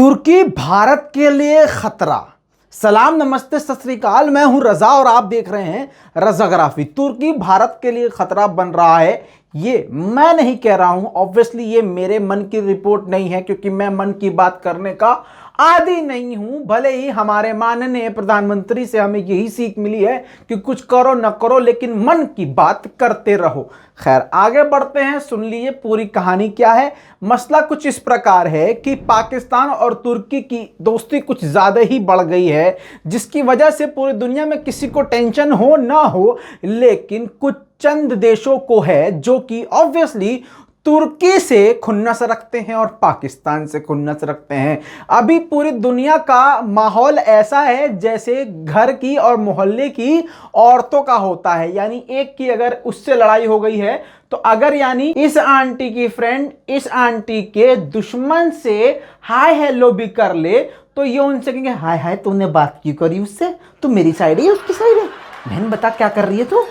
तुर्की भारत के लिए खतरा। सलाम नमस्ते सत श्री अकाल, मैं हूं रजा और आप देख रहे हैं रजाग्राफी। तुर्की भारत के लिए खतरा बन रहा है, ये मैं नहीं कह रहा हूं। ऑब्वियसली ये मेरे मन की रिपोर्ट नहीं है, क्योंकि मैं मन की बात करने का आदी नहीं हूं। भले ही हमारे माननीय प्रधानमंत्री से हमें यही सीख मिली है कि कुछ करो न करो लेकिन मन की बात करते रहो। खैर, आगे बढ़ते हैं, सुन लीजिए पूरी कहानी क्या है। मसला कुछ इस प्रकार है कि पाकिस्तान और तुर्की की दोस्ती कुछ ज़्यादा ही बढ़ गई है, जिसकी वजह से पूरी दुनिया में किसी को टेंशन हो ना हो, लेकिन कुछ चंद देशों को है जो कि ऑब्वियसली तुर्की से खुन्नस रखते हैं और पाकिस्तान से खुन्नस रखते हैं। अभी पूरी दुनिया का माहौल ऐसा है जैसे घर की और मोहल्ले की औरतों का होता है। यानी एक की अगर उससे लड़ाई हो गई है तो अगर यानी इस आंटी की फ्रेंड इस आंटी के दुश्मन से हाय हेलो भी कर ले तो ये उनसे कहेंगे हाय हाय तुमने बात क्यों करी उससे, तू मेरी साइड है उसकी साइड है, बहन बता क्या कर रही है तू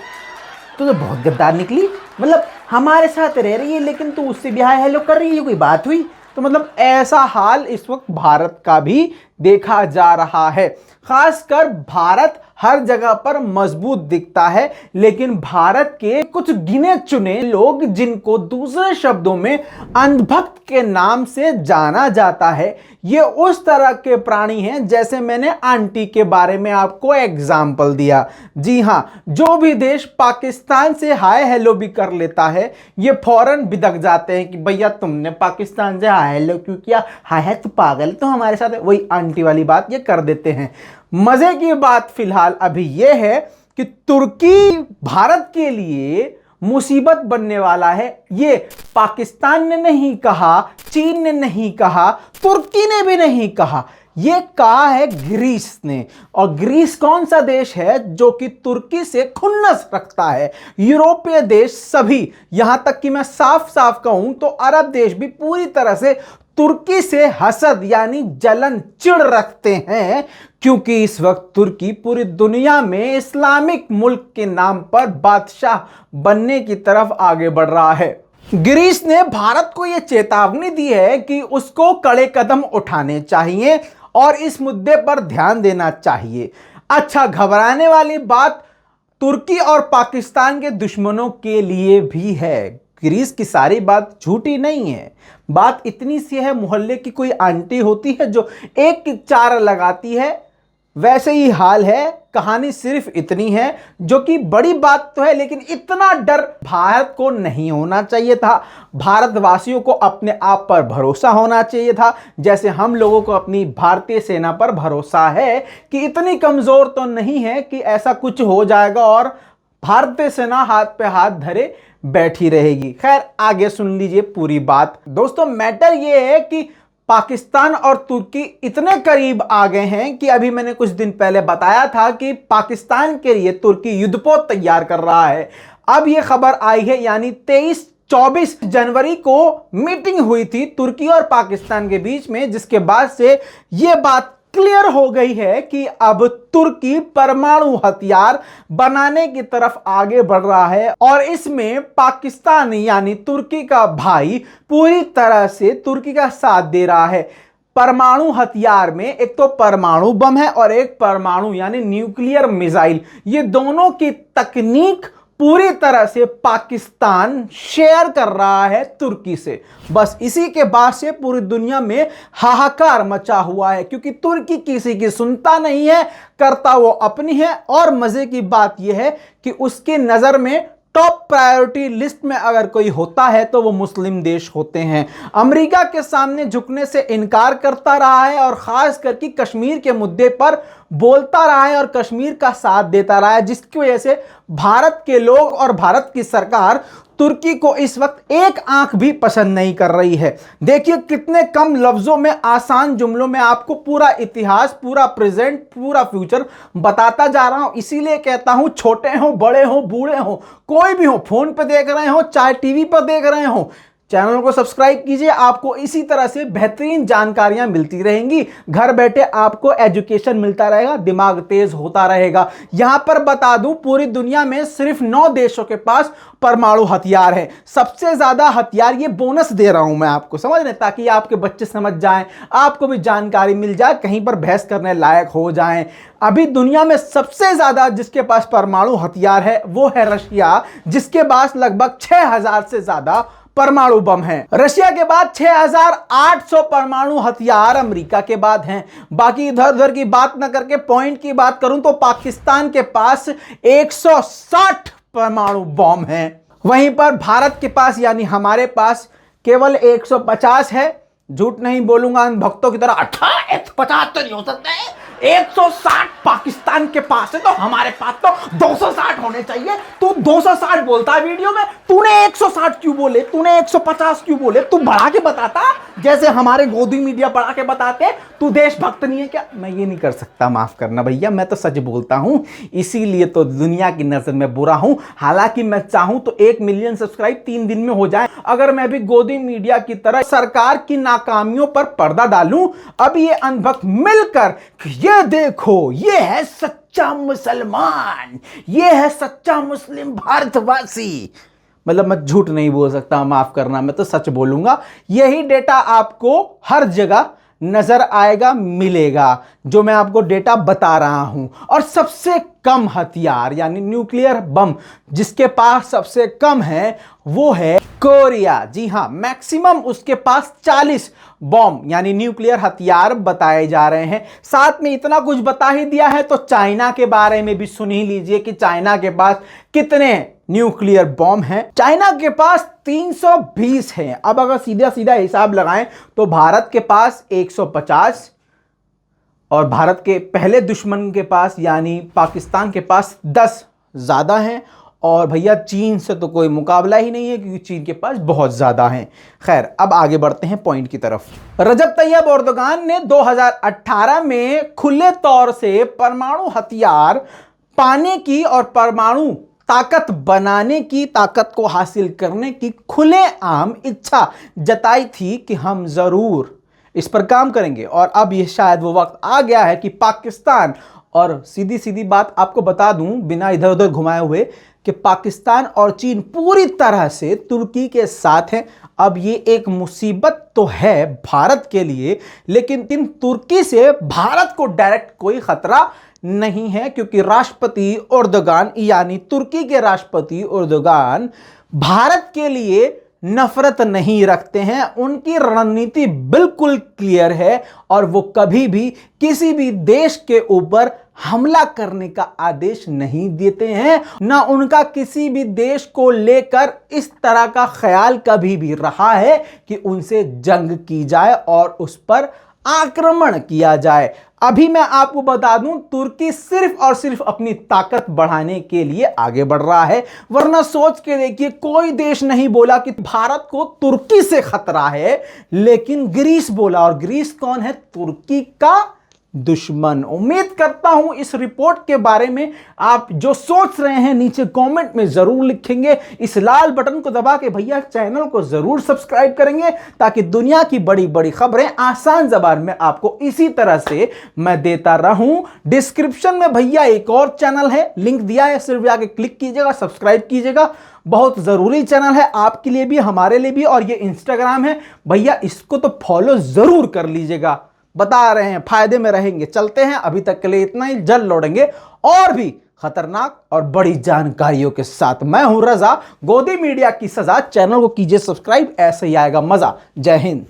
तो बहुत गद्दार निकली। मतलब हमारे साथ रह रही है लेकिन तू उससे भी हाय हेलो कर रही है, कोई बात हुई? तो मतलब ऐसा हाल इस वक्त भारत का भी देखा जा रहा है। खासकर भारत हर जगह पर मजबूत दिखता है, लेकिन भारत के कुछ गिने चुने लोग, जिनको दूसरे शब्दों में अंधभक्त के नाम से जाना जाता है, ये उस तरह के प्राणी हैं जैसे मैंने आंटी के बारे में आपको एग्जाम्पल दिया। जी हाँ, जो भी देश पाकिस्तान से हाय हेलो भी कर लेता है, ये फौरन बिदक जाते हैं कि भैया तुमने पाकिस्तान से हाय हेलो क्यों किया, हाय हाय तू पागल तो हमारे साथ है, वही आंटी वाली बात ये कर देते हैं। मजे की बात फिलहाल अभी यह है कि तुर्की भारत के लिए मुसीबत बनने वाला है। ये पाकिस्तान ने नहीं कहा, चीन ने नहीं कहा, तुर्की ने भी नहीं कहा, ये कहा है ग्रीस ने। और ग्रीस कौन सा देश है जो कि तुर्की से खुन्नस रखता है? यूरोपीय देश सभी, यहां तक कि मैं साफ साफ कहूं तो अरब देश भी पूरी तरह से तुर्की से हसद यानी जलन चिढ़ रखते हैं, क्योंकि इस वक्त तुर्की पूरी दुनिया में इस्लामिक मुल्क के नाम पर बादशाह बनने की तरफ आगे बढ़ रहा है। ग्रीस ने भारत को यह चेतावनी दी है कि उसको कड़े कदम उठाने चाहिए और इस मुद्दे पर ध्यान देना चाहिए। अच्छा, घबराने वाली बात तुर्की और पाकिस्तान के दुश्मनों के लिए भी है। ग्रीस की सारी बात झूठी नहीं है। बात इतनी सी है, मोहल्ले की कोई आंटी होती है जो एक की चार लगाती है, वैसे ही हाल है। कहानी सिर्फ इतनी है, जो कि बड़ी बात तो है, लेकिन इतना डर भारत को नहीं होना चाहिए था। भारतवासियों को अपने आप पर भरोसा होना चाहिए था, जैसे हम लोगों को अपनी भारतीय सेना पर भरोसा है कि इतनी कमजोर तो नहीं है कि ऐसा कुछ हो जाएगा और भारतीय सेना हाथ पे हाथ धरे बैठी रहेगी। खैर, आगे सुन लीजिए पूरी बात। दोस्तों, मैटर ये है कि पाकिस्तान और तुर्की इतने करीब आ गए हैं कि अभी मैंने कुछ दिन पहले बताया था कि पाकिस्तान के लिए तुर्की युद्धपोत तैयार कर रहा है। अब यह खबर आई है, यानी 23-24 जनवरी को मीटिंग हुई थी तुर्की और पाकिस्तान के बीच में, जिसके बाद से यह बात क्लियर हो गई है कि अब तुर्की परमाणु हथियार बनाने की तरफ आगे बढ़ रहा है और इसमें पाकिस्तान यानी तुर्की का भाई पूरी तरह से तुर्की का साथ दे रहा है। परमाणु हथियार में एक तो परमाणु बम है और एक परमाणु यानी न्यूक्लियर मिसाइल। ये दोनों की तकनीक पूरी तरह से पाकिस्तान शेयर कर रहा है तुर्की से। बस इसी के बाद से पूरी दुनिया में हाहाकार मचा हुआ है, क्योंकि तुर्की किसी की सुनता नहीं है, करता वो अपनी है। और मजे की बात यह है कि उसकी नजर में टॉप प्रायोरिटी लिस्ट में अगर कोई होता है तो वो मुस्लिम देश होते हैं। अमेरिका के सामने झुकने से इनकार करता रहा है और खास करके कश्मीर के मुद्दे पर बोलता रहा है और कश्मीर का साथ देता रहा है, जिसकी वजह से भारत के लोग और भारत की सरकार तुर्की को इस वक्त एक आंख भी पसंद नहीं कर रही है। देखिए कितने कम लफ्जों में, आसान जुमलों में आपको पूरा इतिहास, पूरा प्रेजेंट, पूरा फ्यूचर बताता जा रहा हूं। इसीलिए कहता हूं, छोटे हो, बड़े हो, बूढ़े हो, कोई भी हो, फोन पे देख रहे हो चाहे टीवी पर देख रहे हो, चैनल को सब्सक्राइब कीजिए, आपको इसी तरह से बेहतरीन जानकारियां मिलती रहेंगी। घर बैठे आपको एजुकेशन मिलता रहेगा, दिमाग तेज होता रहेगा। यहां पर बता दूं, पूरी दुनिया में सिर्फ 9 देशों के पास परमाणु हथियार है। सबसे ज्यादा हथियार, ये बोनस दे रहा हूं मैं आपको, समझ रहे, ताकि आपके बच्चे समझ जाएं, आपको भी जानकारी मिल जाए, कहीं पर बहस करने लायक हो जाएं। अभी दुनिया में सबसे ज्यादा जिसके पास परमाणु हथियार है वो है रशिया, जिसके पास लगभग 6000 से ज्यादा परमाणु बम है। रशिया के बाद 6800 परमाणु हथियार अमेरिका के बाद हैं। बाकी इधर उधर की बात ना करके पॉइंट की बात करूं तो पाकिस्तान के पास 160 परमाणु बम हैं। वहीं पर भारत के पास यानी हमारे पास केवल 150 है। झूठ नहीं बोलूंगा भक्तों की तरह, 150 तो नहीं हो सकता है, 160 पाकिस्तान के पास है, तो हमारे पास तो 260 होने चाहिए। तू 260 बोलता है वीडियो में, तूने 160 क्यों बोले, तूने 150 क्यों बोले? तू बढ़ा के बताता, जैसे हमारे गोदी मीडिया बढ़ा के बताते। तू देशभक्त नहीं है क्या? मैं ये नहीं कर सकता, माफ करना भैया, मैं तो सच बोलता हूं, इसीलिए तो दुनिया की नजर में बुरा हूं। हालांकि मैं चाहूं तो 1 मिलियन सब्सक्राइब 3 दिन में हो जाए। अगर मैं भी गोदी मीडिया की तरह सरकार की नाकामियों पर पर्दा डालूं, अब ये अंधभक्त मिलकर, ये देखो, ये है सच्चा मुसलमान, ये है सच्चा मुस्लिम भारतवासी, मतलब मैं झूठ नहीं बोल सकता, माफ करना, मैं तो सच बोलूंगा। यही डेटा आपको हर जगह नजर आएगा, मिलेगा, जो मैं आपको डेटा बता रहा हूं। और सबसे कम हथियार यानी न्यूक्लियर बम जिसके पास सबसे कम है वो है कोरिया। जी हां, मैक्सिमम उसके पास 40 बॉम्ब यानी न्यूक्लियर हथियार बताए जा रहे हैं। साथ में इतना कुछ बता ही दिया है तो चाइना के बारे में भी सुन ही लीजिए कि चाइना के पास कितने न्यूक्लियर बॉम्ब हैं। चाइना के पास 320 हैं। अब अगर सीधा सीधा हिसाब लगाएं तो भारत के पास 150 और भारत के पहले दुश्मन के पास यानी पाकिस्तान के पास 10 ज्यादा हैं। और भैया चीन से तो कोई मुकाबला ही नहीं है क्योंकि चीन के पास बहुत ज्यादा हैं। खैर, अब आगे बढ़ते हैं पॉइंट की तरफ। रजब तैयब एर्दोगान ने 2018 में खुले तौर से परमाणु हथियार पाने की और परमाणु ताकत बनाने की, ताकत को हासिल करने की खुलेआम इच्छा जताई थी कि हम जरूर इस पर काम करेंगे। और अब यह शायद वो वक्त आ गया है कि पाकिस्तान, और सीधी सीधी बात आपको बता दूं बिना इधर उधर घुमाए हुए, कि पाकिस्तान और चीन पूरी तरह से तुर्की के साथ हैं। अब ये एक मुसीबत तो है भारत के लिए, लेकिन तुर्की से भारत को डायरेक्ट कोई खतरा नहीं है, क्योंकि राष्ट्रपति एर्दोगान यानी तुर्की के राष्ट्रपति एर्दोगान भारत के लिए नफरत नहीं रखते हैं। उनकी रणनीति बिल्कुल क्लियर है और वो कभी भी किसी भी देश के ऊपर हमला करने का आदेश नहीं देते हैं। ना उनका किसी भी देश को लेकर इस तरह का ख्याल कभी भी रहा है कि उनसे जंग की जाए और उस पर आक्रमण किया जाए। अभी मैं आपको बता दूं, तुर्की सिर्फ और सिर्फ अपनी ताकत बढ़ाने के लिए आगे बढ़ रहा है। वरना सोच के देखिए, कोई देश नहीं बोला कि भारत को तुर्की से खतरा है, लेकिन ग्रीस बोला। और ग्रीस कौन है? तुर्की का दुश्मन। उम्मीद करता हूं इस रिपोर्ट के बारे में आप जो सोच रहे हैं नीचे कमेंट में जरूर लिखेंगे। इस लाल बटन को दबा के भैया चैनल को जरूर सब्सक्राइब करेंगे, ताकि दुनिया की बड़ी बड़ी खबरें आसान जबान में आपको इसी तरह से मैं देता रहूं। डिस्क्रिप्शन में भैया एक और चैनल है, लिंक दिया है, सिर्फ जाके क्लिक कीजिएगा, सब्सक्राइब कीजिएगा। बहुत जरूरी चैनल है आपके लिए भी, हमारे लिए भी। और ये इंस्टाग्राम है भैया, इसको तो फॉलो जरूर कर लीजिएगा। बता रहे हैं, फायदे में रहेंगे। चलते हैं, अभी तक के लिए इतना ही। जल्द लौटेंगे और भी खतरनाक और बड़ी जानकारियों के साथ। मैं हूं रजा, गोदी मीडिया की सजा। चैनल को कीजिए सब्सक्राइब, ऐसे ही आएगा मजा। जय हिंद।